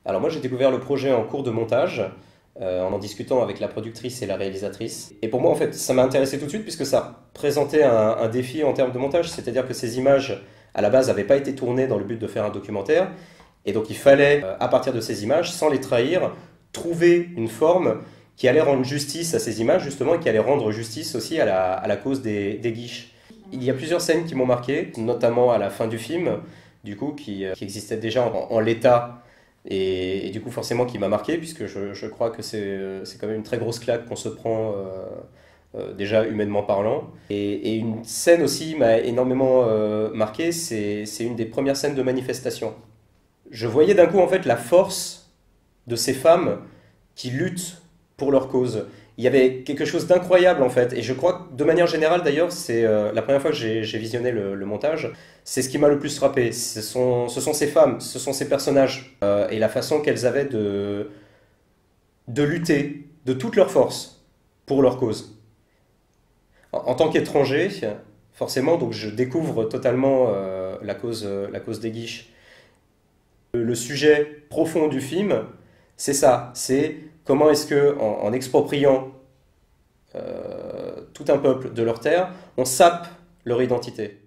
Alors moi j'ai découvert le projet en cours de montage, en discutant avec la productrice et la réalisatrice. Et pour moi en fait ça m'a intéressé tout de suite puisque ça présentait un défi en termes de montage, c'est-à-dire que ces images à la base n'avaient pas été tournées dans le but de faire un documentaire, et donc il fallait à partir de ces images, sans les trahir, trouver une forme qui allait rendre justice à ces images justement et qui allait rendre justice aussi à la cause des guiches. Il y a plusieurs scènes qui m'ont marqué, notamment à la fin du film, du coup, qui existait déjà en l'état, et du coup forcément qui m'a marqué, puisque je crois que c'est quand même une très grosse claque qu'on se prend, déjà humainement parlant. Et une scène aussi m'a énormément marqué, c'est une des premières scènes de manifestation. Je voyais d'un coup en fait la force de ces femmes qui luttent pour leur cause. Il y avait quelque chose d'incroyable en fait, et je crois que de manière générale d'ailleurs, c'est la première fois que j'ai visionné le montage, c'est ce qui m'a le plus frappé. Ce sont ces femmes, ce sont ces personnages, et la façon qu'elles avaient de lutter de toute leur force pour leur cause. En tant qu'étranger, forcément, donc je découvre totalement la cause des Guiches. Le sujet profond du film, c'est ça, c'est comment est-ce que, en expropriant tout un peuple de leur terre, on sape leur identité.